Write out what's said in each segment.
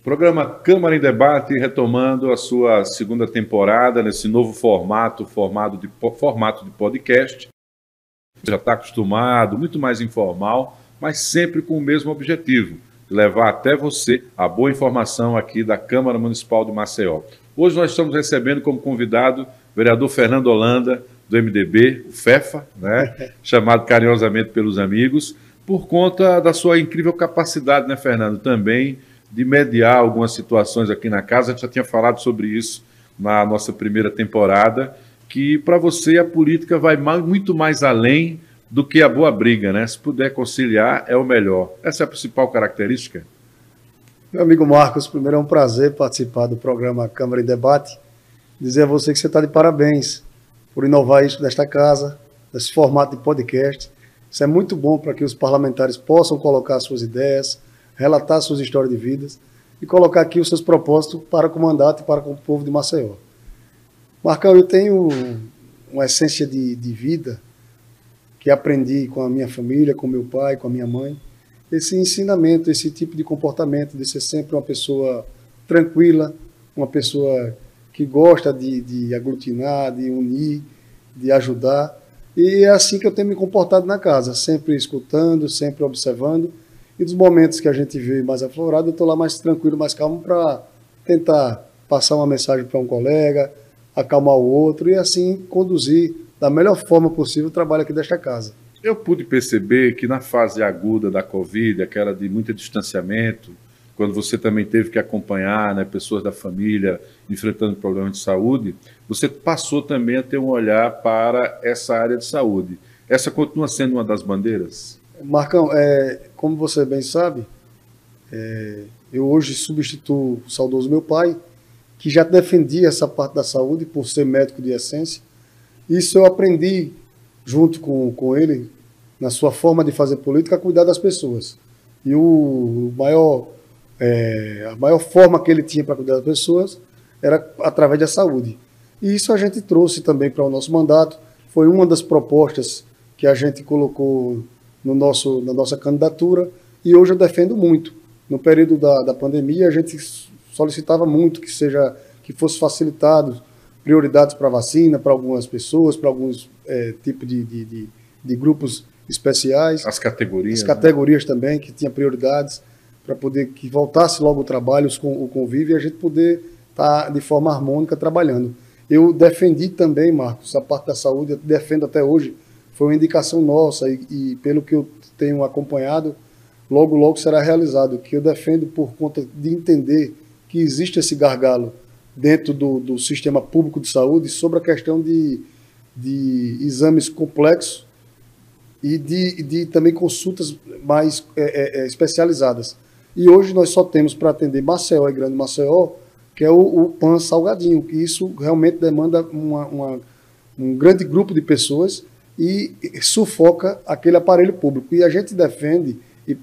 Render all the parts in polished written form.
Programa Câmara em Debate, retomando a sua segunda temporada, nesse novo formato de podcast. Já está acostumado, muito mais informal, mas sempre com o mesmo objetivo, de levar até você a boa informação aqui da Câmara Municipal de Maceió. Hoje nós estamos recebendo como convidado o vereador Fernando Holanda, do MDB, o FEFA, né? Chamado carinhosamente pelos amigos, por conta da sua incrível capacidade, né, Fernando, também de mediar algumas situações aqui na casa. A gente já tinha falado sobre isso na nossa primeira temporada, que para você a política vai muito mais além do que a boa briga, né? Se puder conciliar, é o melhor. Essa é a principal característica? Meu amigo Marcos, primeiro é um prazer participar do programa Câmara em Debate. Dizer a você que você está de parabéns por inovar isso desta casa, desse formato de podcast. Isso é muito bom para que os parlamentares possam colocar suas ideias, relatar suas histórias de vidas e colocar aqui os seus propósitos para com o mandato e para com o povo de Maceió. Marcão, eu tenho uma essência de vida que aprendi com a minha família, com meu pai, com a minha mãe. Esse ensinamento, esse tipo de comportamento, de ser sempre uma pessoa tranquila, uma pessoa que gosta de aglutinar, de unir, de ajudar. E é assim que eu tenho me comportado na casa, sempre escutando, sempre observando. E dos momentos que a gente vê mais aflorado, eu estou lá mais tranquilo, mais calmo, para tentar passar uma mensagem para um colega, acalmar o outro e assim conduzir da melhor forma possível o trabalho aqui desta casa. Eu pude perceber que na fase aguda da Covid, aquela de muito distanciamento, quando você também teve que acompanhar, né, pessoas da família enfrentando problemas de saúde, você passou também a ter um olhar para essa área de saúde. Essa continua sendo uma das bandeiras? Marcão, como você bem sabe, eu hoje substituo o saudoso meu pai, que já defendia essa parte da saúde por ser médico de essência. Isso eu aprendi junto com ele, na sua forma de fazer política, a cuidar das pessoas. E a maior forma que ele tinha para cuidar das pessoas era através da saúde. E isso a gente trouxe também para o nosso mandato. Foi uma das propostas que a gente colocou na nossa candidatura, e hoje eu defendo muito. No período da pandemia, a gente solicitava muito que fosse facilitado prioridades para vacina, para algumas pessoas, para alguns tipos de grupos especiais. As categorias. As categorias, né? Também, que tinha prioridades, para poder que voltasse logo o trabalho, o convívio, e a gente poder estar de forma harmônica trabalhando. Eu defendi também, Marcos, a parte da saúde, eu defendo até hoje. Foi uma indicação nossa e pelo que eu tenho acompanhado, logo será realizado, que eu defendo por conta de entender que existe esse gargalo dentro do sistema público de saúde sobre a questão de exames complexos e de também consultas mais especializadas. E hoje nós só temos para atender Maceió e Grande Maceió, que é o PAN Salgadinho, que isso realmente demanda um grande grupo de pessoas e sufoca aquele aparelho público. E a gente defende, e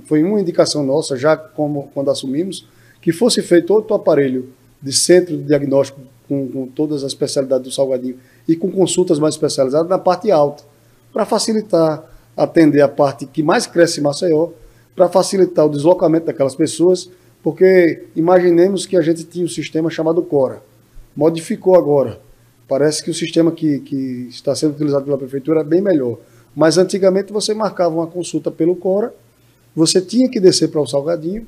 foi uma indicação nossa, já quando assumimos, que fosse feito outro aparelho de centro de diagnóstico com todas as especialidades do Salgadinho e com consultas mais especializadas na parte alta, para facilitar atender a parte que mais cresce em Maceió, para facilitar o deslocamento daquelas pessoas, porque imaginemos que a gente tinha um sistema chamado CORA, modificou agora. Parece que o sistema que está sendo utilizado pela prefeitura é bem melhor. Mas antigamente você marcava uma consulta pelo CORA, você tinha que descer para o Salgadinho,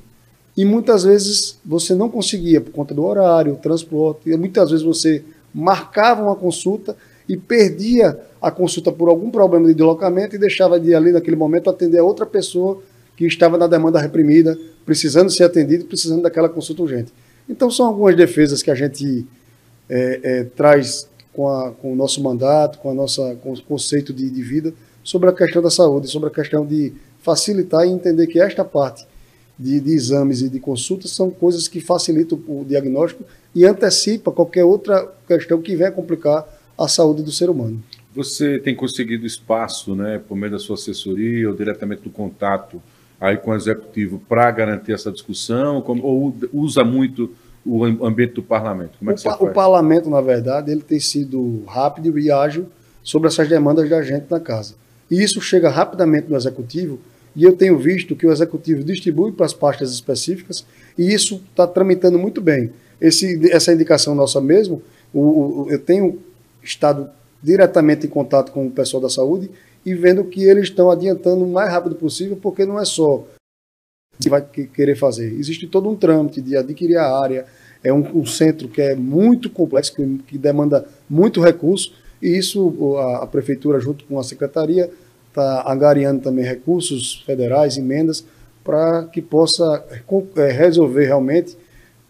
e muitas vezes você não conseguia por conta do horário, transporte, e muitas vezes você marcava uma consulta e perdia a consulta por algum problema de deslocamento e deixava de ali naquele momento atender a outra pessoa que estava na demanda reprimida, precisando ser atendido, precisando daquela consulta urgente. Então são algumas defesas que a gente traz com o nosso mandato, com o conceito de vida, sobre a questão da saúde, sobre a questão de facilitar e entender que esta parte de exames e de consultas são coisas que facilitam o diagnóstico e antecipa qualquer outra questão que venha complicar a saúde do ser humano. Você tem conseguido espaço, né, por meio da sua assessoria ou diretamente do contato aí com o executivo para garantir essa discussão, ou usa muito o ambiente do parlamento? Como é que você faz? O parlamento, na verdade, ele tem sido rápido e ágil sobre essas demandas da gente na casa. E isso chega rapidamente no executivo e eu tenho visto que o Executivo distribui para as pastas específicas, e isso está tramitando muito bem. Essa indicação nossa mesmo, eu tenho estado diretamente em contato com o pessoal da saúde e vendo que eles estão adiantando o mais rápido possível, porque não é só que vai querer fazer. Existe todo um trâmite de adquirir a área, é um centro que é muito complexo, que demanda muito recurso, e isso a Prefeitura, junto com a Secretaria, está angariando também recursos federais, emendas, para que possa resolver realmente,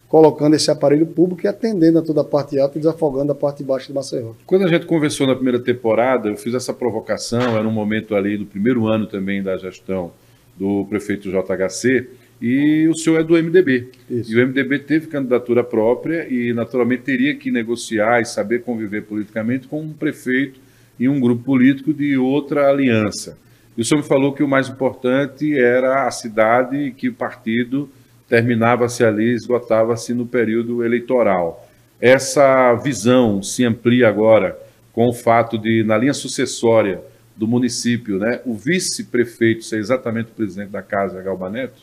colocando esse aparelho público e atendendo a toda a parte alta e desafogando a parte baixa de Maceió. Quando a gente conversou na primeira temporada, eu fiz essa provocação, era um momento ali do primeiro ano também da gestão do prefeito JHC, e o senhor é do MDB. Isso. E o MDB teve candidatura própria e, naturalmente, teria que negociar e saber conviver politicamente com um prefeito e um grupo político de outra aliança. E o senhor me falou que o mais importante era a cidade e que o partido terminava-se ali, esgotava-se no período eleitoral. Essa visão se amplia agora com o fato de, na linha sucessória do município, né, o vice-prefeito ser exatamente o presidente da casa, Galba Neto?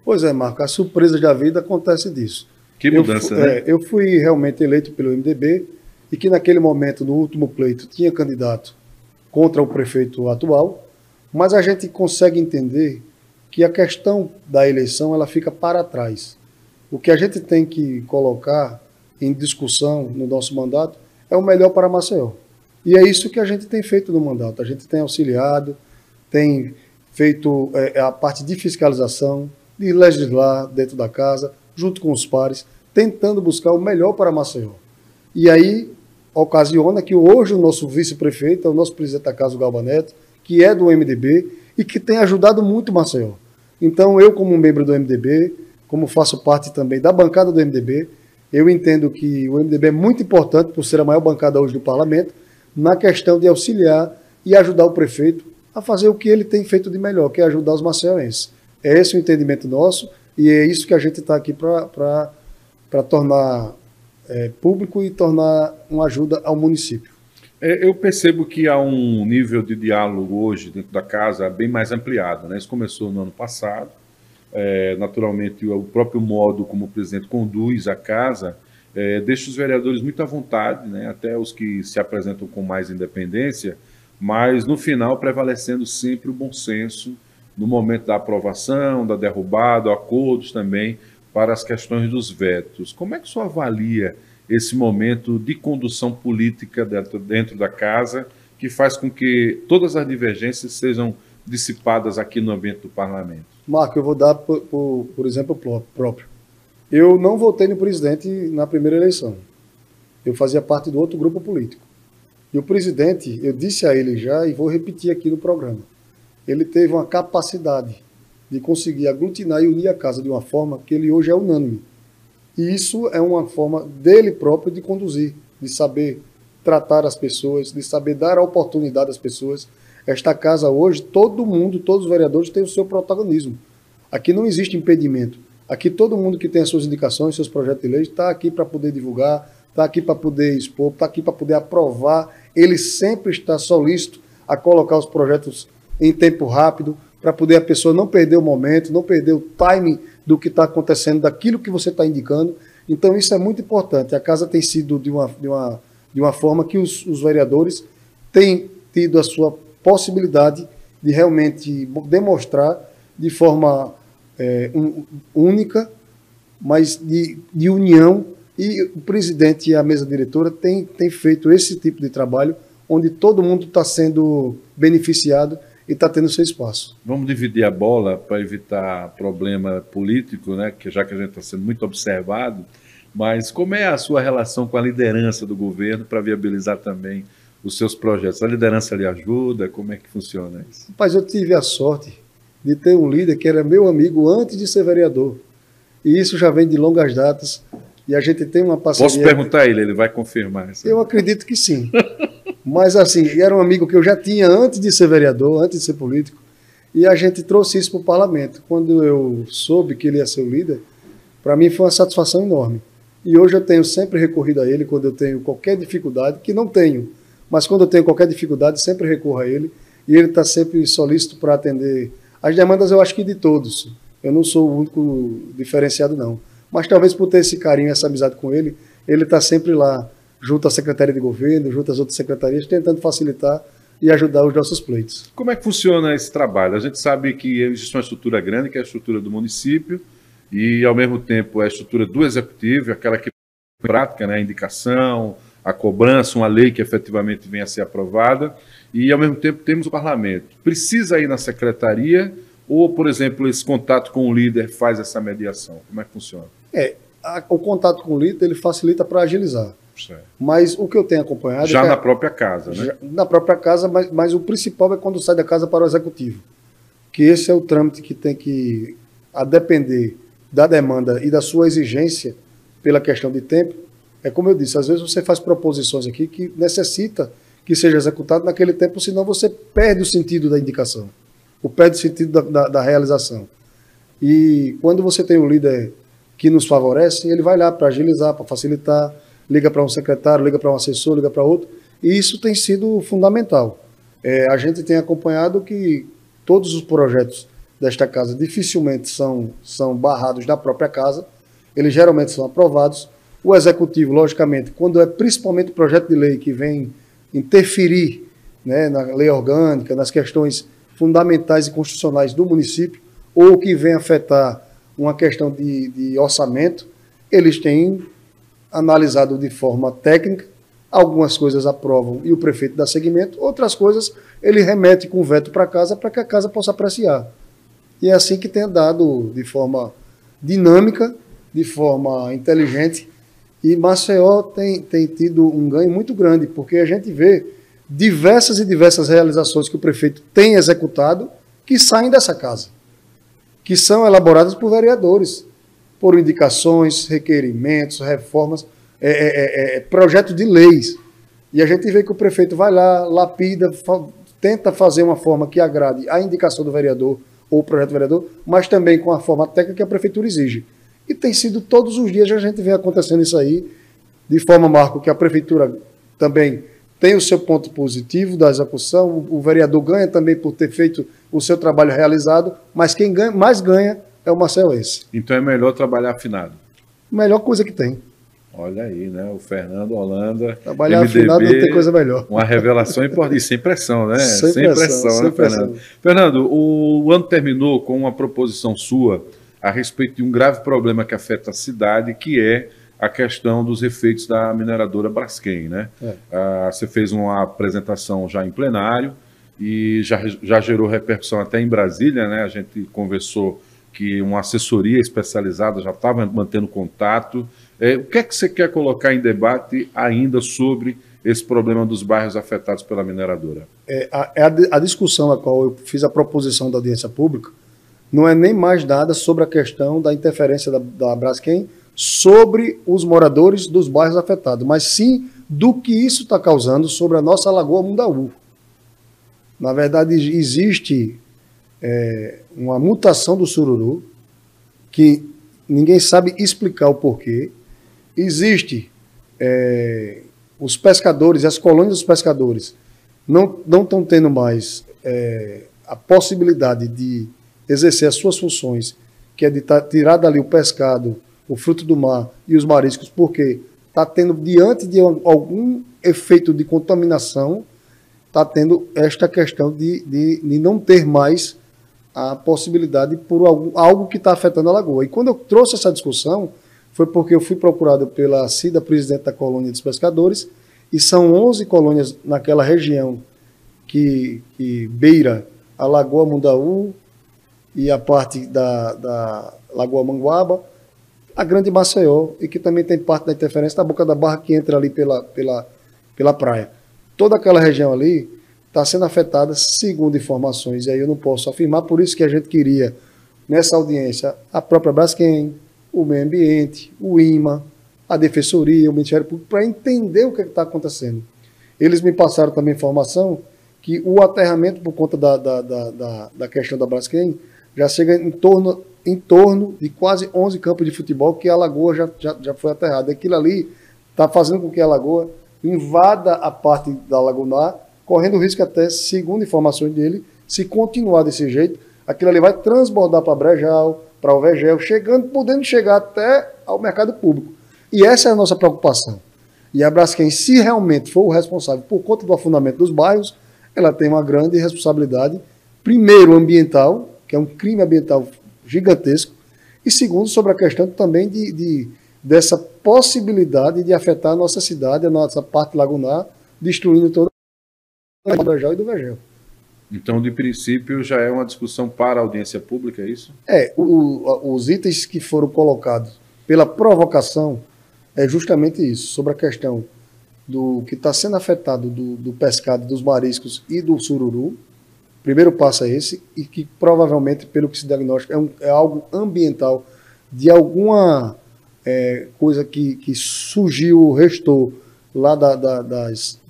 Pois é, Marco, a surpresa da vida acontece disso. Que mudança, né? Eu fui realmente eleito pelo MDB e que naquele momento, no último pleito, tinha candidato contra o prefeito atual, mas a gente consegue entender que a questão da eleição ela fica para trás. O que a gente tem que colocar em discussão no nosso mandato é o melhor para Maceió. E é isso que a gente tem feito no mandato. A gente tem auxiliado, tem feito a parte de fiscalização, de legislar dentro da casa, junto com os pares, tentando buscar o melhor para Maceió. E aí ocasiona que hoje o nosso vice-prefeito é o nosso presidente da casa, o Galba Neto, que é do MDB e que tem ajudado muito Maceió. Então, eu, como membro do MDB, como faço parte também da bancada do MDB, eu entendo que o MDB é muito importante, por ser a maior bancada hoje do parlamento, na questão de auxiliar e ajudar o prefeito a fazer o que ele tem feito de melhor, que é ajudar os maceioenses. É esse o entendimento nosso e é isso que a gente está aqui para tornar público e tornar uma ajuda ao município. Eu percebo que há um nível de diálogo hoje dentro da casa bem mais ampliado, né? Isso começou no ano passado. Naturalmente, o próprio modo como o presidente conduz a casa deixa os vereadores muito à vontade, né? Até os que se apresentam com mais independência, mas no final prevalecendo sempre o bom senso no momento da aprovação, da derrubada, acordos também para as questões dos vetos. Como é que o senhor avalia esse momento de condução política dentro da casa, que faz com que todas as divergências sejam dissipadas aqui no ambiente do parlamento? Marco, eu vou dar, por exemplo, próprio. Eu não votei no presidente na primeira eleição. Eu fazia parte do outro grupo político. E o presidente, eu disse a ele já, e vou repetir aqui no programa, ele teve uma capacidade de conseguir aglutinar e unir a casa de uma forma que ele hoje é unânime. E isso é uma forma dele próprio de conduzir, de saber tratar as pessoas, de saber dar a oportunidade às pessoas. Esta casa hoje, todo mundo, todos os vereadores têm o seu protagonismo. Aqui não existe impedimento. Aqui todo mundo que tem as suas indicações, seus projetos de lei, está aqui para poder divulgar, está aqui para poder expor, está aqui para poder aprovar. Ele sempre está solícito a colocar os projetos em tempo rápido, para poder a pessoa não perder o momento, não perder o timing do que está acontecendo, daquilo que você está indicando. Então isso é muito importante. A casa tem sido de uma forma que os vereadores têm tido a sua possibilidade de realmente demonstrar de forma única, mas de união, e o presidente e a mesa diretora têm feito esse tipo de trabalho, onde todo mundo está sendo beneficiado e está tendo seu espaço. Vamos dividir a bola para evitar problema político, né? Já que a gente está sendo muito observado, mas como é a sua relação com a liderança do governo para viabilizar também os seus projetos? A liderança lhe ajuda? Como é que funciona isso? Rapaz, eu tive a sorte de ter um líder que era meu amigo antes de ser vereador. E isso já vem de longas datas. E a gente tem uma parceria... Posso perguntar a ele vai confirmar isso? Eu acredito que sim. Mas assim, era um amigo que eu já tinha antes de ser vereador, antes de ser político, e a gente trouxe isso para o parlamento. Quando eu soube que ele ia ser o líder, para mim foi uma satisfação enorme. E hoje eu tenho sempre recorrido a ele quando eu tenho qualquer dificuldade, que não tenho, mas quando eu tenho qualquer dificuldade, sempre recorro a ele, e ele está sempre solícito para atender As demandas eu acho que de todos. Eu não sou o único diferenciado, não. Mas talvez por ter esse carinho, essa amizade com ele, ele está sempre lá, junto à Secretaria de Governo, junto às outras secretarias, tentando facilitar e ajudar os nossos pleitos. Como é que funciona esse trabalho? A gente sabe que existe uma estrutura grande, que é a estrutura do município, e ao mesmo tempo é a estrutura do executivo, aquela que é prática, né, a indicação, a cobrança, uma lei que efetivamente venha a ser aprovada, e ao mesmo tempo temos o parlamento. Precisa ir na secretaria ou, por exemplo, esse contato com o líder faz essa mediação? Como é que funciona? O contato com o líder ele facilita para agilizar. Certo. Mas o que eu tenho acompanhado... Já na própria casa, né? Na própria casa, mas o principal é quando sai da casa para o executivo. Que esse é o trâmite que tem que, a depender da demanda e da sua exigência pela questão de tempo, é como eu disse, às vezes você faz proposições aqui que necessita que seja executado naquele tempo, senão você perde o sentido da indicação, ou perde o sentido da realização. E quando você tem um líder que nos favorece, ele vai lá para agilizar, para facilitar, liga para um secretário, liga para um assessor, liga para outro, e isso tem sido fundamental. A gente tem acompanhado que todos os projetos desta casa dificilmente são barrados na própria casa, eles geralmente são aprovados. O executivo, logicamente, quando é principalmente o projeto de lei que vem interferir, né, na lei orgânica, nas questões fundamentais e constitucionais do município, ou que vem afetar uma questão de orçamento, eles têm analisado de forma técnica, algumas coisas aprovam e o prefeito dá seguimento, outras coisas ele remete com veto para casa para que a casa possa apreciar. E é assim que tem andado de forma dinâmica, de forma inteligente, e Maceió tem tido um ganho muito grande, porque a gente vê diversas e diversas realizações que o prefeito tem executado que saem dessa casa, que são elaboradas por vereadores, por indicações, requerimentos, reformas, projetos de leis. E a gente vê que o prefeito vai lá, lapida, tenta fazer uma forma que agrade a indicação do vereador ou o projeto do vereador, mas também com a forma técnica que a prefeitura exige. E tem sido todos os dias a gente vê acontecendo isso aí, de forma, Marco, que a prefeitura também tem o seu ponto positivo da execução, o vereador ganha também por ter feito o seu trabalho realizado, mas quem mais ganha é o maceioense. Então é melhor trabalhar afinado? Melhor coisa que tem. Olha aí, né? O Fernando Holanda. Trabalhar afinado não tem coisa melhor. Uma revelação importante. Sem pressão, né? Sem pressão, né, Fernando? Fernando, o ano terminou com uma proposição sua a respeito de um grave problema que afeta a cidade, que é a questão dos efeitos da mineradora Braskem, né? Você fez uma apresentação já em plenário e já gerou repercussão até em Brasília, né? A gente conversou que uma assessoria especializada já estava mantendo contato. O que é que você quer colocar em debate ainda sobre esse problema dos bairros afetados pela mineradora? A discussão a qual eu fiz a proposição da audiência pública não é nem mais nada sobre a questão da interferência da Braskem sobre os moradores dos bairros afetados, mas sim do que isso está causando sobre a nossa Lagoa Mundaú. Na verdade, existe uma mutação do sururu que ninguém sabe explicar o porquê. Existe os pescadores, as colônias dos pescadores não estão tendo mais a possibilidade de exercer as suas funções, que é de tirar dali o pescado, o fruto do mar e os mariscos, porque está tendo, diante de algum efeito de contaminação, está tendo esta questão de não ter mais a possibilidade por algo que está afetando a lagoa. E quando eu trouxe essa discussão, foi porque eu fui procurado pela Cida, presidente da colônia dos pescadores, e são 11 colônias naquela região que beira a Lagoa Mundaú e a parte da Lagoa Manguaba, a Grande Maceió, e que também tem parte da interferência da Boca da Barra, que entra ali pela praia. Toda aquela região ali está sendo afetada, segundo informações, e aí eu não posso afirmar, por isso que a gente queria, nessa audiência, a própria Braskem, o meio ambiente, o IMA, a Defensoria, o Ministério Público, para entender o que está acontecendo. Eles me passaram também informação que o aterramento, por conta da questão da Braskem, já chega em torno de quase 11 campos de futebol que a lagoa já foi aterrada. Aquilo ali está fazendo com que a lagoa invada a parte da lagunar, correndo o risco até, segundo informações dele, se continuar desse jeito, aquilo ali vai transbordar para Brejal, para Alvegel, podendo chegar até ao mercado público. E essa é a nossa preocupação. E a Braskem, se realmente for o responsável por conta do afundamento dos bairros, ela tem uma grande responsabilidade, primeiro ambiental, que é um crime ambiental gigantesco, e segundo, sobre a questão também dessa possibilidade de afetar a nossa cidade, a nossa parte lagunar, destruindo toda a do Brejal e do Vergel. Então, de princípio, já é uma discussão para a audiência pública, é isso? Os itens que foram colocados pela provocação é justamente isso, sobre a questão do que está sendo afetado do pescado, dos mariscos e do sururu. O primeiro passo é esse, e que provavelmente, pelo que se diagnostica, é algo ambiental, de alguma coisa que surgiu, restou lá das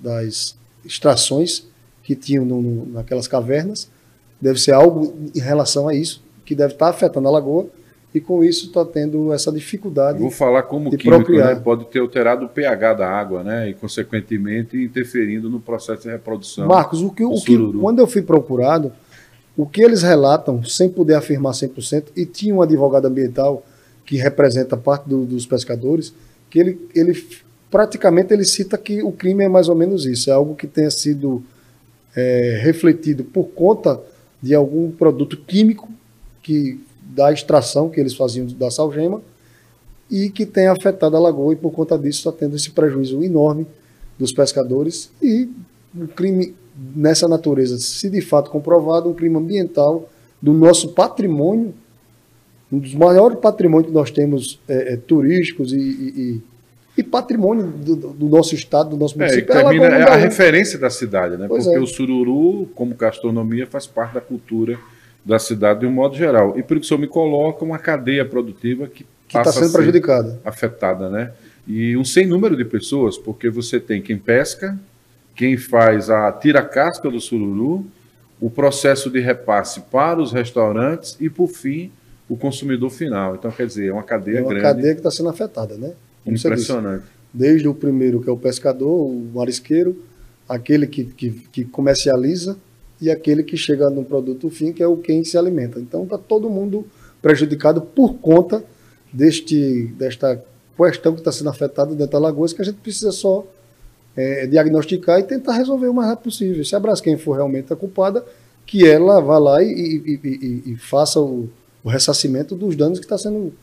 extrações que tinham naquelas cavernas. Deve ser algo em relação a isso, que deve estar afetando a lagoa, e com isso está tendo essa dificuldade. Vou falar como químico, né? Pode ter alterado o pH da água, né? E, consequentemente, interferindo no processo de reprodução. Marcos, quando eu fui procurado, o que eles relatam, sem poder afirmar 100%, e tinha um advogado ambiental que representa parte dos pescadores, que ele praticamente ele cita que o crime é mais ou menos isso, é algo que tenha sido refletido por conta de algum produto químico da extração que eles faziam da salgema e que tenha afetado a lagoa, e por conta disso está tendo esse prejuízo enorme dos pescadores, e um crime nessa natureza, se de fato comprovado, um crime ambiental do nosso patrimônio, um dos maiores patrimônios que nós temos turísticos e patrimônio do nosso estado, do nosso município. É a referência da cidade, né? Pois porque o sururu, como gastronomia, faz parte da cultura da cidade de um modo geral. E por isso o senhor me coloca uma cadeia produtiva que está sendo prejudicada, afetada, né? E um sem número de pessoas, porque você tem quem pesca, quem tira a casca do sururu, o processo de repasse para os restaurantes e, por fim, o consumidor final. Então, quer dizer, é uma cadeia grande. É uma cadeia que está sendo afetada, né? Como impressionante. Desde o primeiro, que é o pescador, o marisqueiro, aquele que comercializa, e aquele que chega no produto fim, que é quem se alimenta. Então está todo mundo prejudicado por conta desta questão que está sendo afetada dentro da lagoa, que a gente precisa só diagnosticar e tentar resolver o mais rápido possível. Se a Braskem for realmente a culpada, que ela vá lá e faça o ressarcimento dos danos que está sendo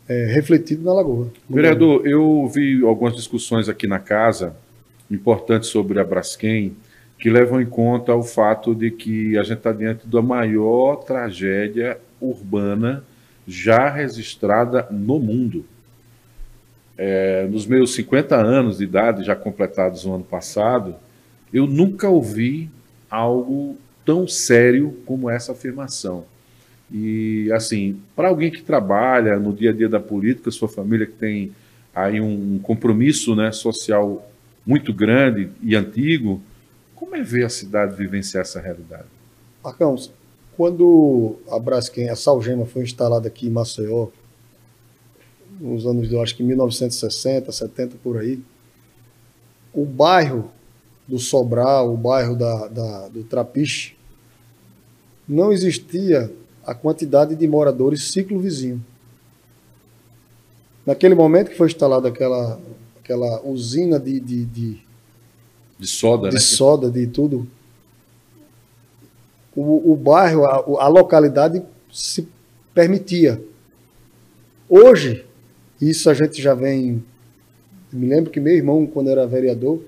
refletido na lagoa. Vereador, eu vi algumas discussões aqui na casa importantes sobre a Braskem, que levam em conta o fato de que a gente está diante da maior tragédia urbana já registrada no mundo. Nos meus 50 anos de idade, já completados no ano passado, eu nunca ouvi algo tão sério como essa afirmação. E, assim, para alguém que trabalha no dia a dia da política, sua família que tem aí um compromisso, né, social muito grande e antigo, como é ver a cidade vivenciar essa realidade? Marcão, quando a Braskem, a Salgema, foi instalada aqui em Maceió, nos anos, eu acho que 1960, 70, por aí, o bairro do Sobral, o bairro do Trapiche, não existia a quantidade de moradores ciclo vizinho. Naquele momento que foi instalada aquela usina de soda, né? Soda, de tudo, o bairro, a localidade se permitia. Hoje, isso a gente já vem... Me lembro que meu irmão, quando era vereador,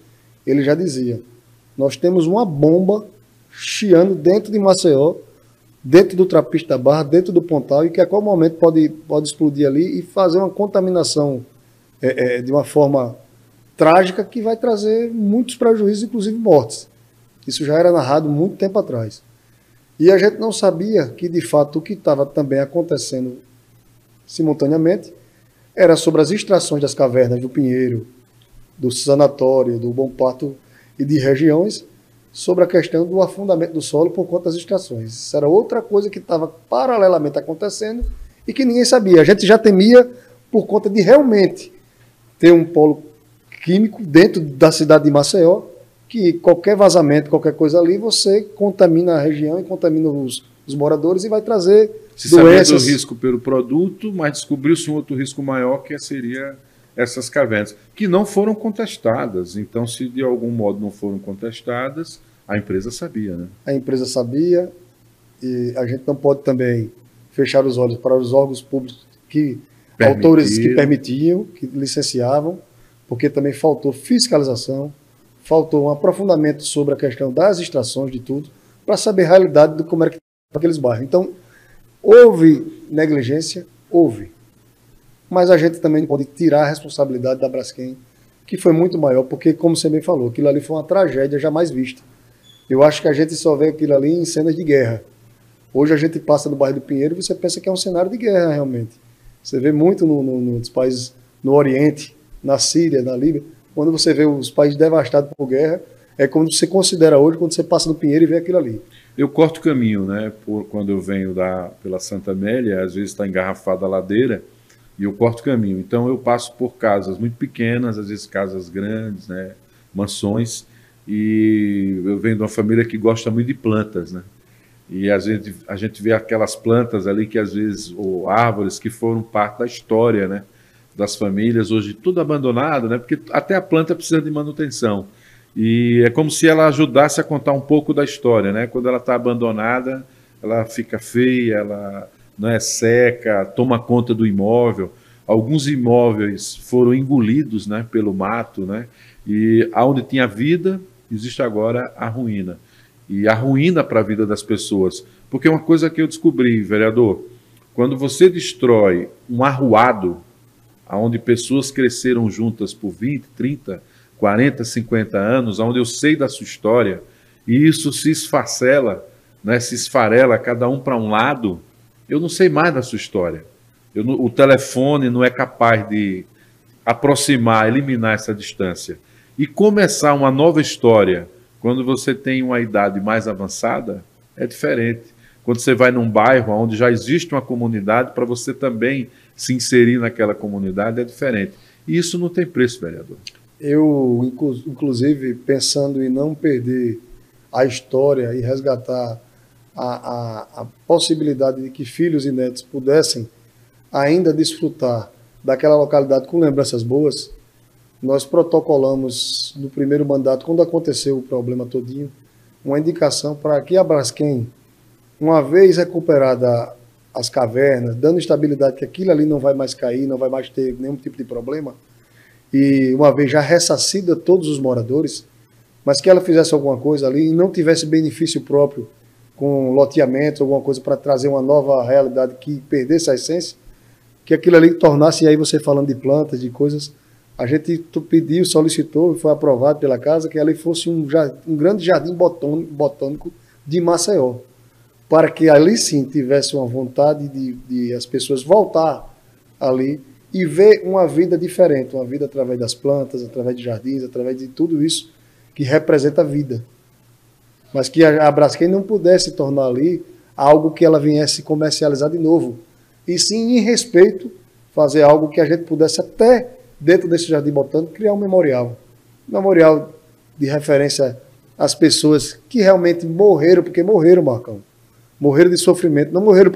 ele já dizia: nós temos uma bomba chiando dentro de Maceió, dentro do Trapiche da Barra, dentro do Pontal, e que a qualquer momento pode explodir ali e fazer uma contaminação de uma forma trágica, que vai trazer muitos prejuízos, inclusive mortes. Isso já era narrado muito tempo atrás. E a gente não sabia que, de fato, o que estava também acontecendo simultaneamente era sobre as extrações das cavernas do Pinheiro, do Sanatório, do Bom Parto e de regiões, sobre a questão do afundamento do solo por conta das extrações. Isso era outra coisa que estava paralelamente acontecendo e que ninguém sabia. A gente já temia por conta de realmente ter um polo químico dentro da cidade de Maceió, que qualquer vazamento, qualquer coisa ali, você contamina a região e contamina os os moradores e vai trazer se sabia doenças. do risco pelo produto, mas descobriu-se um outro risco maior, que seria essas cavernas, que não foram contestadas. Então, se de algum modo não foram contestadas, a empresa sabia, né? A empresa sabia, e a gente não pode também fechar os olhos para os órgãos públicos autores que permitiam, que licenciavam, porque também faltou fiscalização, faltou um aprofundamento sobre a questão das extrações de tudo, para saber a realidade de como era que estava aqueles bairros. Então, houve negligência, houve. Mas a gente também pode tirar a responsabilidade da Braskem, que foi muito maior, porque, como você bem falou, aquilo ali foi uma tragédia jamais vista. Eu acho que a gente só vê aquilo ali em cenas de guerra. Hoje a gente passa no bairro do Pinheiro e você pensa que é um cenário de guerra, realmente. Você vê muito nos países, no Oriente, na Síria, na Líbia, quando você vê os países devastados por guerra, é quando você considera hoje, quando você passa no Pinheiro e vê aquilo ali. Eu corto o caminho, né? Quando eu venho pela Santa Amélia, às vezes está engarrafada a ladeira, e eu corto o caminho. Então eu passo por casas muito pequenas, às vezes casas grandes, né? Mansões, e eu venho de uma família que gosta muito de plantas, né? E a gente vê aquelas plantas ali que às vezes, ou árvores que foram parte da história, né? Das famílias, hoje tudo abandonado, né? Porque até a planta precisa de manutenção. E é como se ela ajudasse a contar um pouco da história, né? Quando ela está abandonada, ela fica feia, ela não é seca, toma conta do imóvel. Alguns imóveis foram engolidos, né, pelo mato, né? E aonde tinha vida, existe agora a ruína. E a ruína para a vida das pessoas. Porque uma coisa que eu descobri, vereador, quando você destrói um arruado, onde pessoas cresceram juntas por 20, 30, 40, 50 anos, onde eu sei da sua história, e isso se esfacela, né, se esfarela, cada um para um lado, eu não sei mais da sua história. O telefone não é capaz de aproximar, eliminar essa distância. E começar uma nova história, quando você tem uma idade mais avançada, é diferente. Quando você vai num bairro onde já existe uma comunidade, para você também se inserir naquela comunidade, é diferente. E isso não tem preço, vereador. Eu, inclusive, pensando em não perder a história e resgatar a possibilidade de que filhos e netos pudessem ainda desfrutar daquela localidade com lembranças boas, nós protocolamos no primeiro mandato, quando aconteceu o problema todinho, uma indicação para que a Braskem, uma vez recuperada as cavernas, dando estabilidade que aquilo ali não vai mais cair, não vai mais ter nenhum tipo de problema, e uma vez já ressarcida todos os moradores, mas que ela fizesse alguma coisa ali e não tivesse benefício próprio com loteamento, alguma coisa para trazer uma nova realidade que perdesse a essência, que aquilo ali tornasse, e aí você falando de plantas, de coisas, a gente pediu, solicitou e foi aprovado pela casa que ali fosse um grande jardim botânico de Maceió, para que ali sim tivesse uma vontade de as pessoas voltar ali e ver uma vida diferente, uma vida através das plantas, através de jardins, através de tudo isso que representa a vida. Mas que a Braskem não pudesse tornar ali algo que ela viesse comercializar de novo, e sim, em respeito, fazer algo que a gente pudesse até, dentro desse jardim botânico, criar um memorial de referência às pessoas que realmente morreram, porque morreram, Marcão. Morreram de sofrimento, não morreram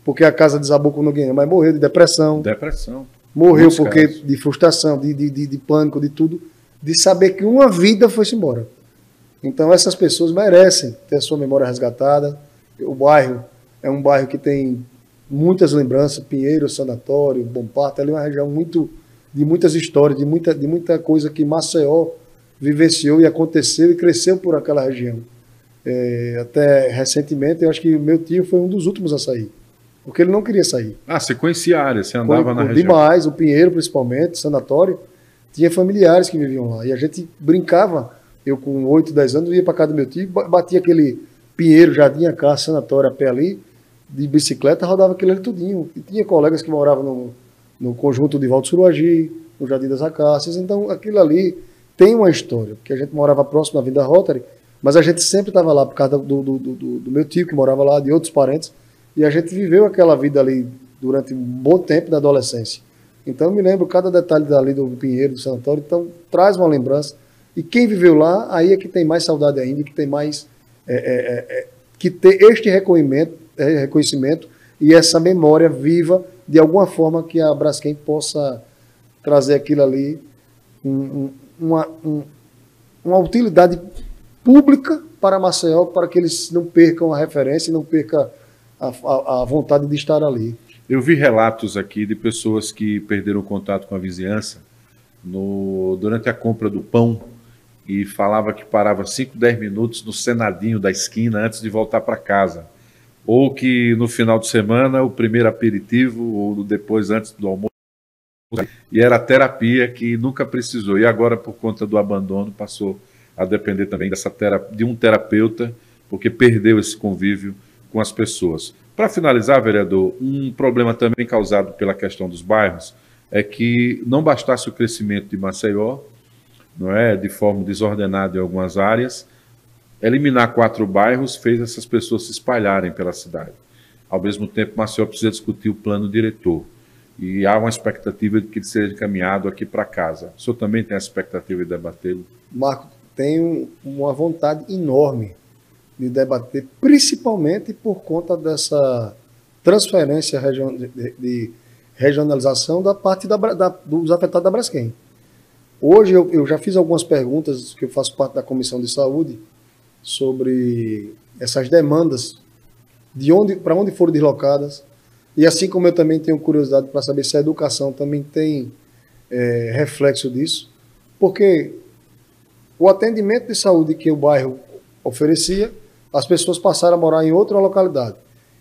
porque a casa desabou com ninguém, mas morreram de depressão. Morreu porque de frustração, de pânico, de tudo, de saber que uma vida foi-se embora. Então essas pessoas merecem ter a sua memória resgatada. O bairro é um bairro que tem muitas lembranças, Pinheiro, Sanatório, Bom Parto, ali é uma região de muitas histórias, de muita coisa que Maceió vivenciou e aconteceu e cresceu por aquela região. Até recentemente, eu acho que meu tio foi um dos últimos a sair, porque ele não queria sair. Ah, você conhecia a área, você andava na região? Demais, o Pinheiro principalmente, Sanatório, tinha familiares que viviam lá, e a gente brincava, eu com 8, 10 anos, ia para casa do meu tio, batia aquele Pinheiro, Jardim, a casa, Sanatório, a pé ali, de bicicleta, rodava aquilo ali tudinho. E tinha colegas que moravam no conjunto de Valdo Suruagi, no Jardim das Acácias, então aquilo ali tem uma história, porque a gente morava próximo da Vinda Rotary, mas a gente sempre estava lá por causa do meu tio que morava lá, de outros parentes, e a gente viveu aquela vida ali durante um bom tempo da adolescência. Então eu me lembro cada detalhe dali do Pinheiro, do Sanatório, então traz uma lembrança. E quem viveu lá, aí é que tem mais saudade ainda, que tem mais que ter este reconhecimento e essa memória viva, de alguma forma que a Braskem possa trazer aquilo ali, uma utilidade pública para Maceió, para que eles não percam a referência e não percam a vontade de estar ali. Eu vi relatos aqui de pessoas que perderam contato com a vizinhança durante a compra do pão e falava que parava 5, 10 minutos no Senadinho da esquina antes de voltar para casa. Ou que no final de semana, o primeiro aperitivo, ou depois, antes do almoço, e era a terapia que nunca precisou. E agora, por conta do abandono, passou a depender também de um terapeuta, porque perdeu esse convívio com as pessoas. Para finalizar, vereador, um problema também causado pela questão dos bairros é que não bastasse o crescimento de Maceió, não é, de forma desordenada em algumas áreas, eliminar 4 bairros fez essas pessoas se espalharem pela cidade. Ao mesmo tempo, Maceió precisa discutir o plano diretor. E há uma expectativa de que ele seja encaminhado aqui para casa. O senhor também tem a expectativa de debatê-lo? Marco, tenho uma vontade enorme de debater, principalmente por conta dessa transferência de regionalização da parte dos afetados da Braskem. Hoje eu já fiz algumas perguntas, que eu faço parte da Comissão de Saúde, sobre essas demandas, para onde foram deslocadas, e assim como eu também tenho curiosidade para saber se a educação também tem reflexo disso, porque o atendimento de saúde que o bairro oferecia, as pessoas passaram a morar em outra localidade.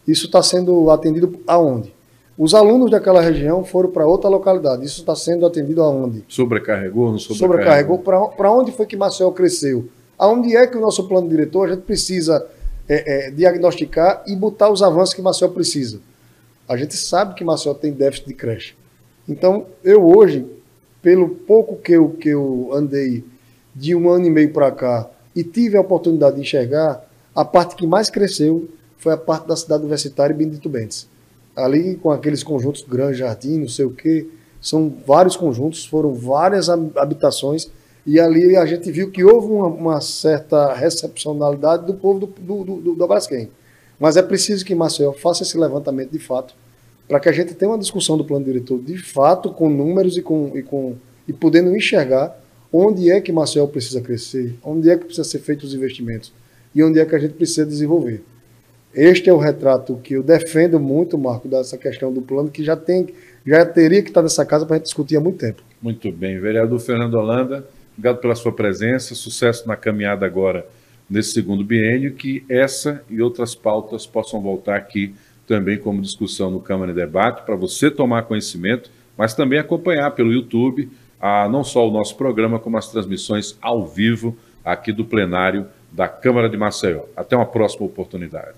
Isso está sendo atendido aonde? Os alunos daquela região foram para outra localidade. Isso está sendo atendido aonde? Sobrecarregou, não sobrecarregou? Sobrecarregou. Para onde foi que Maceió cresceu? Aonde é que o nosso plano diretor, a gente precisa diagnosticar e botar os avanços que Maceió precisa? A gente sabe que Maceió tem déficit de creche. Então, eu hoje, pelo pouco que eu andei de 1 ano e meio para cá e tive a oportunidade de enxergar, a parte que mais cresceu foi a parte da cidade universitária e Benedito Bentes. Ali, com aqueles conjuntos Gran Jardim, não sei o quê, são vários conjuntos, foram várias habitações, e ali a gente viu que houve uma certa recepcionalidade do povo do Braskem. Mas é preciso que Maceió faça esse levantamento de fato, para que a gente tenha uma discussão do plano diretor de fato, com números e podendo enxergar onde é que Maceió precisa crescer, onde é que precisa ser feitos os investimentos e onde é que a gente precisa desenvolver. Este é o retrato que eu defendo muito, Marco, dessa questão do plano, que já teria que estar nessa casa para a gente discutir há muito tempo. Muito bem. Vereador Fernando Holanda, obrigado pela sua presença, sucesso na caminhada agora nesse segundo biênio, que essa e outras pautas possam voltar aqui também como discussão no Câmara de Debate, para você tomar conhecimento, mas também acompanhar pelo YouTube, não só o nosso programa, como as transmissões ao vivo aqui do plenário da Câmara de Maceió. Até uma próxima oportunidade.